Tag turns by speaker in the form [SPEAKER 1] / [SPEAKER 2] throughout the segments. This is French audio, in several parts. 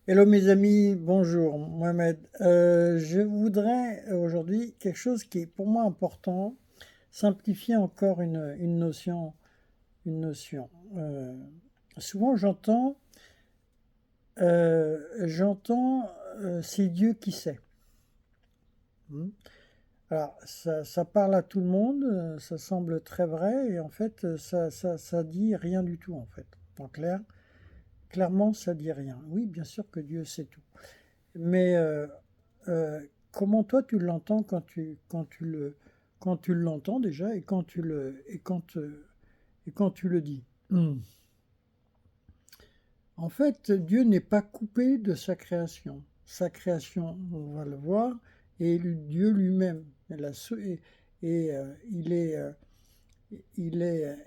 [SPEAKER 1] Hello mes amis, bonjour Mohamed. Je voudrais aujourd'hui quelque chose qui est pour moi important, simplifier encore une notion. Une notion. Euh, Souvent j'entends c'est Dieu qui sait. Hmm. Alors ça parle à tout le monde, ça semble très vrai et en fait ça dit rien du tout en fait. En clair, clairement ça dit rien. Oui, bien sûr que Dieu sait tout. Mais comment toi tu l'entends quand tu l'entends déjà et quand tu le dis. En fait, Dieu n'est pas coupé de sa création. Sa création, on va le voir, et Dieu lui-même. Il est, il est,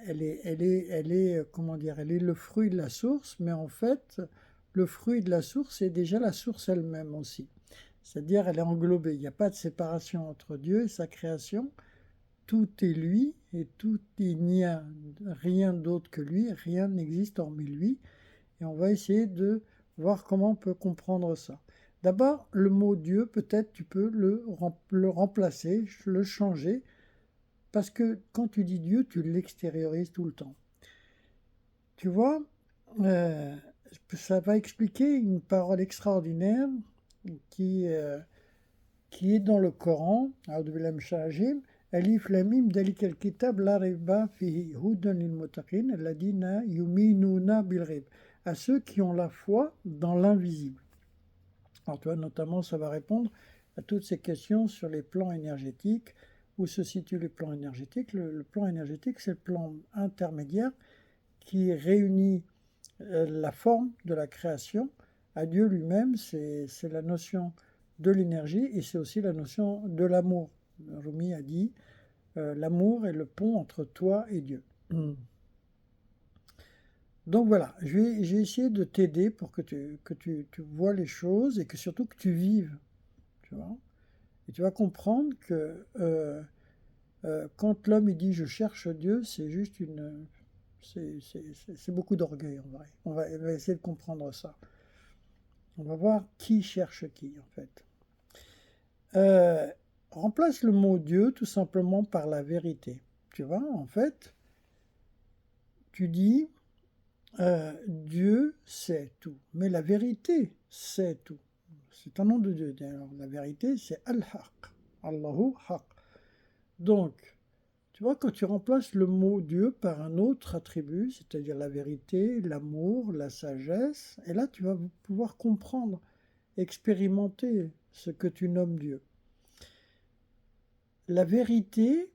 [SPEAKER 1] elle est, comment dire, elle est le fruit de la source, mais en fait, le fruit de la source est déjà la source elle-même aussi. C'est-à-dire, elle est englobée. Il n'y a pas de séparation entre Dieu et sa création. Tout est lui et il n'y a rien d'autre que lui. Rien n'existe hormis lui. Et on va essayer de voir comment on peut comprendre ça. D'abord, le mot Dieu, peut-être tu peux le remplacer, le changer, parce que quand tu dis Dieu, tu l'extériorises tout le temps. Tu vois, euh, ça va expliquer une parole extraordinaire qui, euh, qui est dans le Coran, Alif Lamim Dalik al-Kitab la rayba fihi hudan lil muttaqin alladina yuminuna bil ghaib, à ceux qui ont la foi dans l'invisible. Alors tu vois, notamment ça va répondre à toutes ces questions sur les plans énergétiques, où se situent les plans énergétiques. Le plan énergétique, c'est le plan intermédiaire qui réunit la forme de la création à Dieu lui-même, c'est la notion de l'énergie et c'est aussi la notion de l'amour. Rumi a dit l'amour est le pont entre toi et Dieu. Donc voilà, j'ai essayé de t'aider pour tu vois les choses et que surtout que tu vives. Tu vois. Et tu vas comprendre que quand l'homme il dit je cherche Dieu, c'est juste une. C'est beaucoup d'orgueil en vrai. On va essayer de comprendre ça. On va voir qui cherche qui, en fait. Euh, Remplace le mot Dieu tout simplement par la vérité. Tu vois, en fait, tu dis Dieu sait tout, mais la vérité sait tout. C'est un nom de Dieu. Alors, la vérité, c'est Al-Haq. Allahu Haq. Donc, tu vois, quand tu remplaces le mot Dieu par un autre attribut, c'est-à-dire la vérité, l'amour, la sagesse, et là, tu vas pouvoir comprendre, expérimenter ce que tu nommes Dieu. La vérité,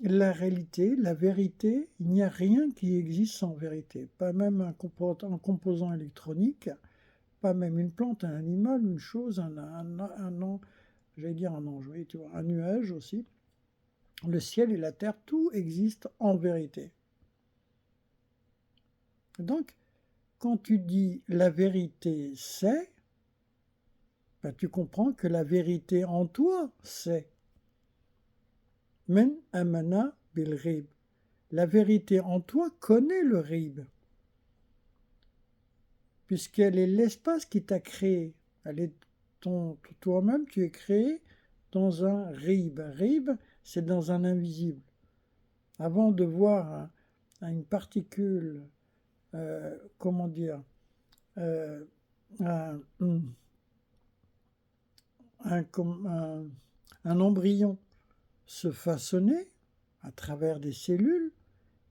[SPEAKER 1] la réalité, la vérité, il n'y a rien qui existe sans vérité. Pas même un composant électronique, pas même une plante, un animal, une chose, j'allais dire un ange, oui, tu vois, un nuage aussi. Le ciel et la terre, tout existe en vérité. Donc, quand tu dis la vérité c'est, ben, tu comprends que la vérité en toi c'est. Men amana bil rib. La vérité en toi connaît le rib, puisqu'elle est l'espace qui t'a créé. Elle est toi-même, tu es créé dans un rib. Rib, c'est dans un invisible. Avant de voir une particule, comment dire, euh, un, un, un embryon se façonner à travers des cellules,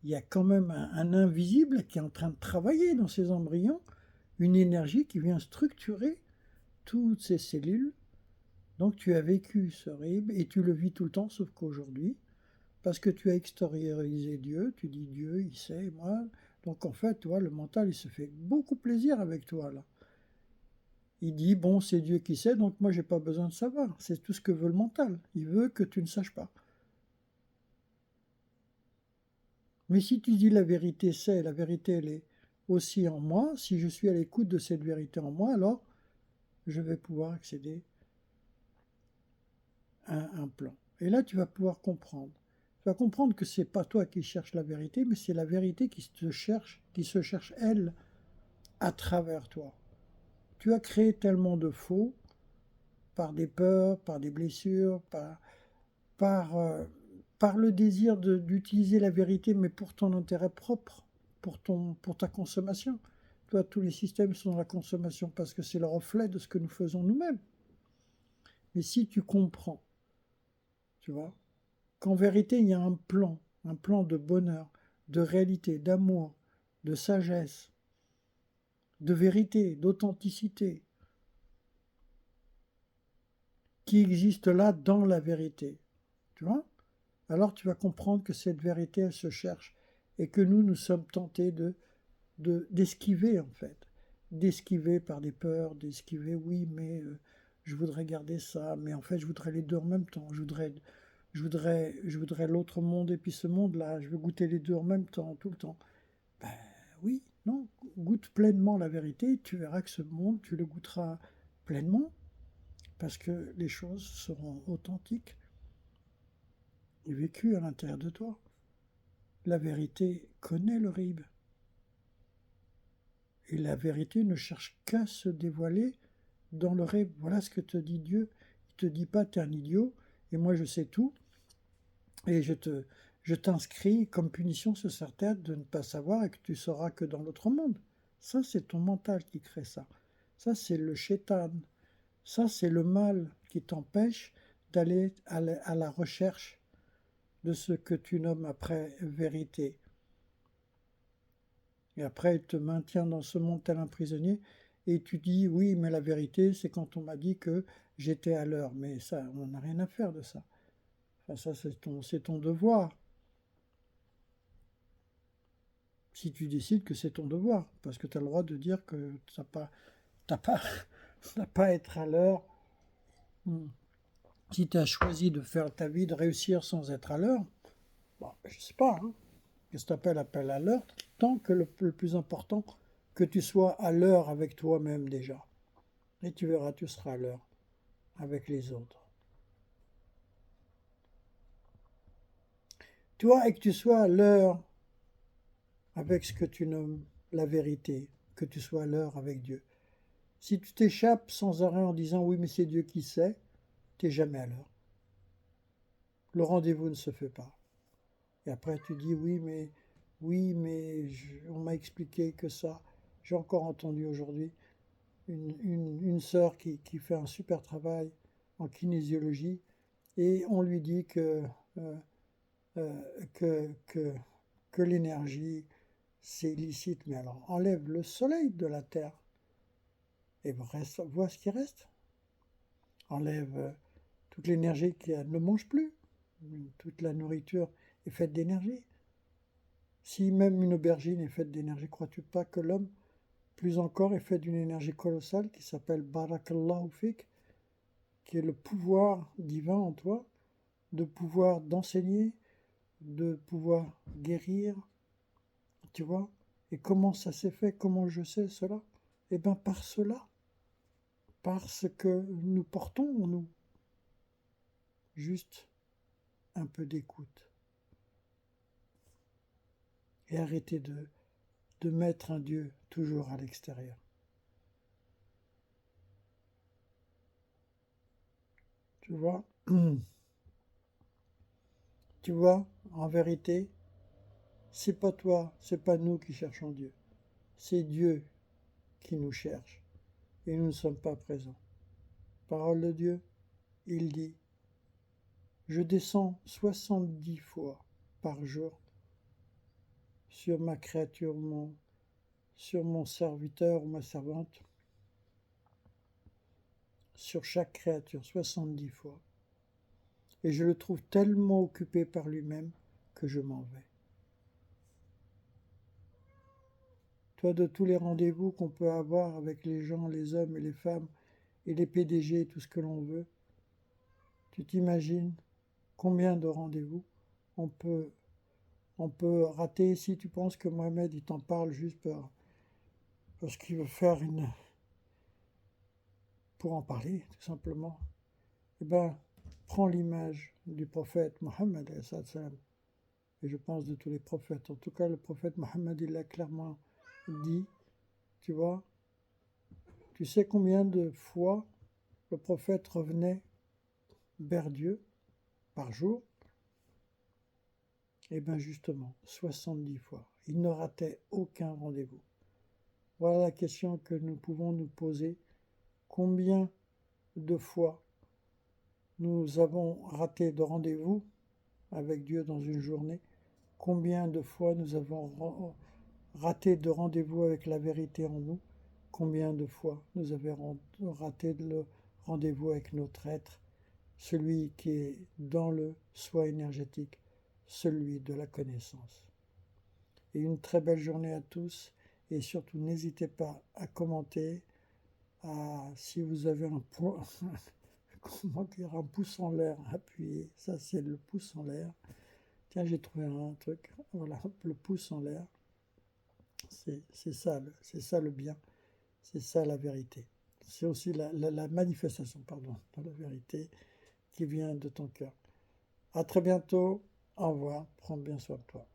[SPEAKER 1] il y a quand même un invisible qui est en train de travailler dans ces embryons, une énergie qui vient structurer toutes ces cellules. Donc tu as vécu ce rib et tu le vis tout le temps, sauf qu'aujourd'hui, parce que tu as extériorisé Dieu, tu dis Dieu, il sait, moi. Donc en fait, toi, le mental, il se fait beaucoup plaisir avec toi là. Il dit, bon, c'est Dieu qui sait, donc moi, j'ai pas besoin de savoir. C'est tout ce que veut le mental. Il veut que tu ne saches pas. Mais si tu dis la vérité, c'est, la vérité, elle est aussi en moi, si je suis à l'écoute de cette vérité en moi, alors je vais pouvoir accéder à un plan. Et là, tu vas pouvoir comprendre. Tu vas comprendre que c'est pas toi qui cherches la vérité, mais c'est la vérité qui se cherche elle, à travers toi. Tu as créé tellement de faux par des peurs, par des blessures, par, euh, par le désir d'utiliser la vérité, mais pour ton intérêt propre, pour ta consommation. Toi, tous les systèmes sont dans la consommation parce que c'est le reflet de ce que nous faisons nous-mêmes. Mais si tu comprends, tu vois, qu'en vérité, il y a un plan de bonheur, de réalité, d'amour, de sagesse, de vérité, d'authenticité, qui existe là dans la vérité, tu vois, alors tu vas comprendre que cette vérité, elle se cherche et que nous sommes tentés d'esquiver en fait, d'esquiver par des peurs, d'esquiver, oui, mais je voudrais garder ça, mais en fait, je voudrais les deux en même temps, je voudrais l'autre monde et puis ce monde-là, je veux goûter les deux en même temps, tout le temps. Ben oui, non, goûte pleinement la vérité, tu verras que ce monde, tu le goûteras pleinement, parce que les choses seront authentiques et vécues à l'intérieur de toi. La vérité connaît le ribe. Et la vérité ne cherche qu'à se dévoiler dans le rêve. Voilà ce que te dit Dieu. Il ne te dit pas t'es un idiot et moi je sais tout et je t'inscris comme punition sur cette terre de ne pas savoir et que tu sauras que dans l'autre monde. Ça c'est ton mental qui crée ça. Ça c'est le shaitan. Ça c'est le mal qui t'empêche d'aller à la recherche de ce que tu nommes après vérité. Et après, il te maintient dans ce monde tel un prisonnier. Et tu dis, oui, mais la vérité, c'est quand on m'a dit que j'étais à l'heure. Mais ça, on n'a rien à faire de ça. Enfin, ça, c'est ton devoir. Si tu décides que c'est ton devoir. Parce que tu as le droit de dire que tu n'as pas, pas à être à l'heure. Si tu as choisi de faire ta vie, de réussir sans être à l'heure, bon, je ne sais pas. Hein. Qu'est-ce que tu appelles appel à l'heure? Tant que le plus important, que tu sois à l'heure avec toi-même déjà. Et tu verras, tu seras à l'heure avec les autres. Tu vois, et que tu sois à l'heure avec ce que tu nommes la vérité, que tu sois à l'heure avec Dieu. Si tu t'échappes sans arrêt en disant oui, mais c'est Dieu qui sait, tu n'es jamais à l'heure. Le rendez-vous ne se fait pas. Et après, tu dis oui, mais on m'a expliqué que ça. J'ai encore entendu aujourd'hui une sœur qui fait un super travail en kinésiologie et on lui dit euh, euh, que, que, que l'énergie, c'est illicite. Mais alors, enlève le soleil de la Terre et vois ce qui reste. Enlève toute l'énergie qui ne mange plus. Toute la nourriture est faite d'énergie. Si même une aubergine est faite d'énergie, crois-tu pas que l'homme, plus encore, est fait d'une énergie colossale qui s'appelle Barakallahu Fik, qui est le pouvoir divin en toi, de pouvoir d'enseigner, de pouvoir guérir, tu vois. Et comment ça s'est fait? Comment je sais cela? Eh bien par cela, parce que nous portons en nous juste un peu d'écoute. Et arrêter de mettre un Dieu toujours à l'extérieur. Tu vois? Tu vois, en vérité, c'est pas toi, c'est pas nous qui cherchons Dieu. C'est Dieu qui nous cherche. Et nous ne sommes pas présents. Parole de Dieu, il dit, je descends 70 fois par jour sur ma créature, sur mon serviteur ou ma servante, sur chaque créature, 70 fois. Et je le trouve tellement occupé par lui-même que je m'en vais. Toi, de tous les rendez-vous qu'on peut avoir avec les gens, les hommes et les femmes, et les PDG, tout ce que l'on veut, tu t'imagines combien de rendez-vous on peut, on peut rater si tu penses que Mohamed, il t'en parle juste parce qu'il veut faire pour en parler, tout simplement. Eh bien, prends l'image du prophète Mohammed, et je pense de tous les prophètes. En tout cas, le prophète Mohammed, il l'a clairement dit, tu vois, Tu sais combien de fois le prophète revenait vers Dieu par jour? Eh bien justement, 70 fois. Il ne ratait aucun rendez-vous. Voilà la question que nous pouvons nous poser. Combien de fois nous avons raté de rendez-vous avec Dieu dans une journée? Combien de fois nous avons raté de rendez-vous avec la vérité en nous? Combien de fois nous avons raté le rendez-vous avec notre être, celui qui est dans le soi énergétique, celui de la connaissance. Et une très belle journée à tous, et surtout n'hésitez pas à commenter, si vous avez un point, comment dire, un pouce en l'air, appuyez, ça c'est le pouce en l'air. Tiens, j'ai trouvé un truc, voilà, le pouce en l'air, c'est ça le bien, c'est ça la vérité. C'est aussi la manifestation, pardon, de la vérité qui vient de ton cœur. À très bientôt, au revoir, prends bien soin de toi.